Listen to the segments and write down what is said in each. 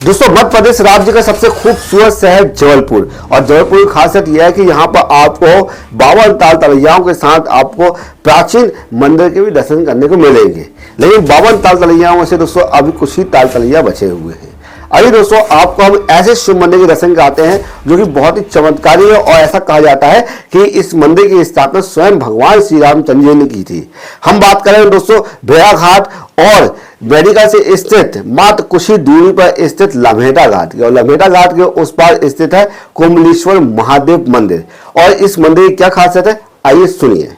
दोस्तों मध्य प्रदेश राज्य का सबसे खूबसूरत शहर जबलपुर, और जबलपुर की खासियत यह है कि यहाँ पर आपको 52 ताल तलैयाओं के साथ आपको प्राचीन मंदिर के भी दर्शन करने को मिलेंगे। लेकिन 52 ताल तलैयाओं में से दोस्तों अभी कुछ ही ताल तलैया बचे हुए हैं। अभी दोस्तों आपको हम ऐसे शिव मंदिर के दर्शन कराते हैं जो कि बहुत ही चमत्कारी है, और ऐसा कहा जाता है कि इस मंदिर की स्थापना स्वयं भगवान श्री रामचंद्र जी ने की थी। हम बात करें दोस्तों भेड़ाघाट और मेडिकल से स्थित मात्र कुछ ही दूरी पर स्थित लम्हेटा घाट की, और लम्हेटा घाट के उस पार स्थित है कुंडलेश्वर महादेव मंदिर। और इस मंदिर की क्या खासियत है, आइए सुनिए।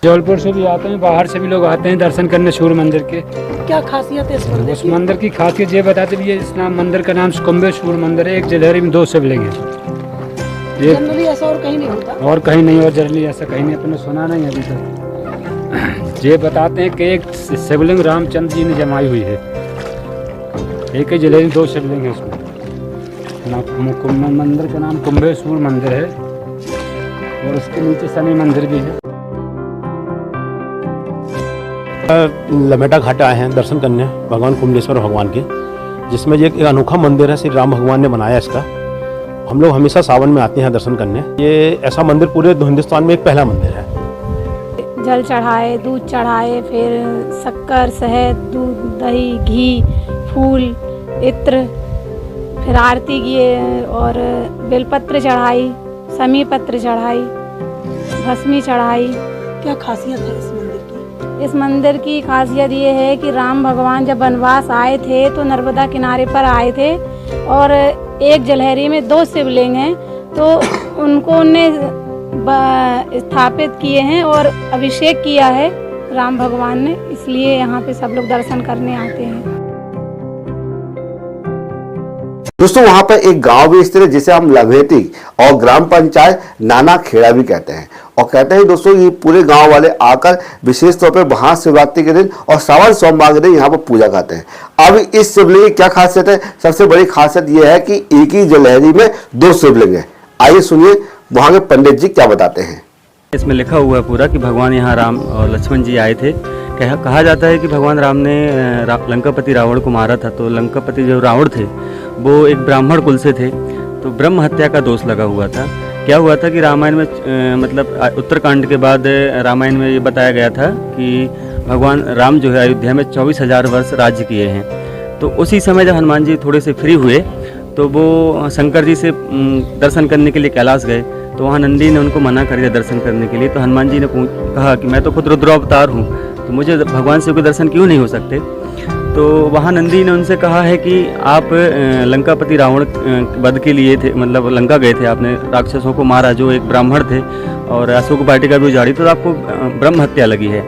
जबलपुर से भी आते हैं, बाहर से भी लोग आते हैं दर्शन करने सूर्य मंदिर के। क्या खासियत है इस मंदिर उस मंदिर की खासियत ये बताते भी, इस नाम मंदिर का नाम कुंभेश्वर मंदिर है। एक जलहरी में 2 शिवलिंग है। जनरली ऐसा और कहीं नहीं होता, और कहीं नहीं, और जनरली ऐसा कहीं नहीं, अपने सुना नहीं अभी तक। ये बताते हैं कि एक शिवलिंग रामचंद्र जी ने जमाई हुई है। एक ही जलहरी में 2 शिवलिंग है उसमें। मंदिर का नाम कुंभेश्वर मंदिर है, और उसके नीचे शनि मंदिर भी है। लम्हेटा घाट आए हैं दर्शन करने भगवान कुंडलेश्वर भगवान के, जिसमें ये एक अनोखा मंदिर है, श्री राम भगवान ने बनाया इसका। हम लोग हमेशा सावन में आते हैं दर्शन करने। ये ऐसा मंदिर पूरे हिंदुस्तान में एक पहला मंदिर है। जल चढ़ाए, दूध चढ़ाए, फिर शक्कर, शहद, दूध, दही, घी, फूल, इत्र, फिर आरती किए और बेलपत्र चढ़ाई, समी पत्र चढ़ाई, भस्मी चढ़ाई। क्या खासियत है इस मंदिर की? इस मंदिर की खासियत ये है कि राम भगवान जब वनवास आए थे तो नर्मदा किनारे पर आए थे, और एक जलहरी में 2 शिवलिंग हैं, तो उनको उनने स्थापित किए हैं और अभिषेक किया है राम भगवान ने, इसलिए यहाँ पे सब लोग दर्शन करने आते हैं। दोस्तों वहां पर एक गांव भी स्थित है जिसे हम लम्हेटी और ग्राम पंचायत नाना खेड़ा भी कहते हैं, और कहते हैं दोस्तों ये पूरे गांव वाले आकर विशेष तौर पर महाशिवरात्रि के दिन और श्रावण सोमवार के दिन यहाँ पर पूजा करते हैं। अब इस शिवलिंग की क्या खासियत है? सबसे बड़ी खासियत यह है कि एक ही जलहरी में 2 शिवलिंग है। आइए सुनिए वहां के पंडित जी क्या बताते हैं। इसमें लिखा हुआ है पूरा कि भगवान यहाँ राम और लक्ष्मण जी आए थे। कहा जाता है कि भगवान राम ने लंकापति रावण को मारा था। तो लंकापति जो रावण थे वो एक ब्राह्मण कुल से थे, तो ब्रह्म हत्या का दोष लगा हुआ था। क्या हुआ था कि रामायण में मतलब उत्तरकांड के बाद रामायण में ये बताया गया था कि भगवान राम जो है अयोध्या में 24,000 वर्ष राज्य किए हैं। तो उसी समय जब हनुमान जी थोड़े से फ्री हुए तो वो शंकर जी से दर्शन करने के लिए कैलाश गए, तो वहाँ नंदी ने उनको मना कर दिया दर्शन करने के लिए। तो हनुमान जी ने कहा कि मैं तो खुद रुद्रावतार हूँ, तो मुझे भगवान से कोई दर्शन क्यों नहीं हो सकते। तो वहाँ नंदी ने उनसे कहा है कि आप लंकापति रावण वध के लिए थे, मतलब लंका गए थे, आपने राक्षसों को मारा जो एक ब्राह्मण थे, और अशोक वाटिका भी उजाड़ी, तो आपको ब्रह्म हत्या लगी है।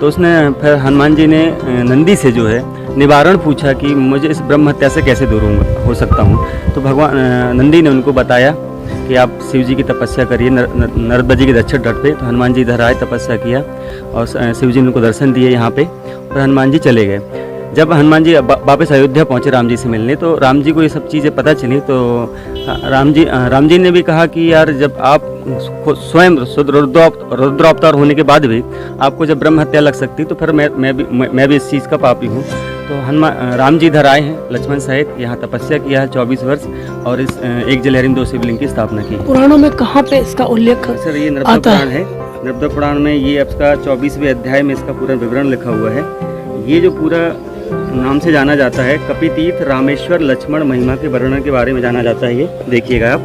तो उसने फिर हनुमान जी ने नंदी से जो है निवारण पूछा कि मुझे इस ब्रह्म हत्या से कैसे दूर हो सकता हूँ। तो भगवान नंदी ने उनको बताया कि आप शिव जी की तपस्या करिए नर्मदा जी के दक्षिण तट पे। तो हनुमान जी इधर आए, तपस्या किया, और शिव जी ने उनको दर्शन दिए यहाँ पे, और हनुमान जी चले गए। जब हनुमान जी वापस अयोध्या पहुँचे राम जी से मिलने, तो राम जी को ये सब चीज़ें पता चली। तो राम जी ने भी कहा कि यार जब आप स्वयं रुद्रावतार होने के बाद भी आपको जब ब्रह्म हत्या लग सकती, तो फिर मैं भी इस चीज़ का पापी हूँ। तो राम जी इधर आए हैं लक्ष्मण सहित, यहाँ तपस्या किया है 24 वर्ष, और इस एक जलहरी में 2 शिवलिंग की स्थापना की। पुराणों में कहाँ पे इसका उल्लेख सर ये नर्मदा पुराण है। नर्मदा पुराण में ये इसका 24वें अध्याय में इसका पूरा विवरण लिखा हुआ है। ये जो पूरा नाम से जाना जाता है कपितीर्थ रामेश्वर लक्ष्मण महिमा के वर्णन के बारे में जाना जाता है। ये देखिएगा आप,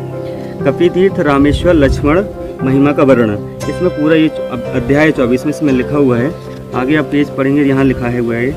कपितीर्थ रामेश्वर लक्ष्मण महिमा का वर्णन, इसमें पूरा ये अध्याय 24 में इसमें लिखा हुआ है। आगे आप पेज पढ़ेंगे, यहाँ लिखा है हुआ है,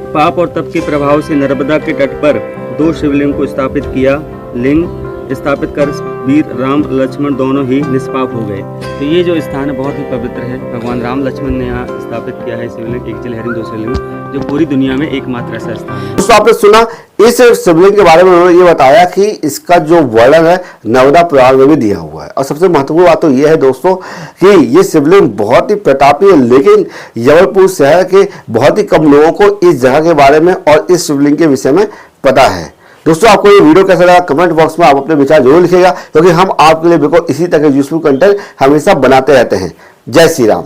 पाप और तप के प्रभाव से नर्मदा के तट पर 2 शिवलिंग को स्थापित किया। लिंग स्थापित कर वीर राम लक्ष्मण दोनों ही निष्पाप हो गए। तो ये जो स्थान है बहुत ही पवित्र है। भगवान राम लक्ष्मण ने यहाँ स्थापित किया है शिवलिंग, एक जलहरी 2 शिवलिंग, जो पूरी दुनिया में एकमात्र ऐसा स्थान है। दोस्तों आपने सुना इस शिवलिंग के बारे में, उन्होंने ये बताया कि इसका जो वर्णन है नर्मदा पुराण में भी दिया हुआ है। और सबसे महत्वपूर्ण बात तो ये है दोस्तों कि ये शिवलिंग बहुत ही प्रतापी है, लेकिन जबलपुर शहर के बहुत ही कम लोगों को इस जगह के बारे में और इस शिवलिंग के विषय में पता है। दोस्तों आपको ये वीडियो कैसा लगा कमेंट बॉक्स में आप अपने विचार जरूर लिखिएगा, क्योंकि हम आपके लिए बिल्कुल इसी तरह के यूजफुल कंटेंट हमेशा बनाते रहते हैं। जय श्री राम।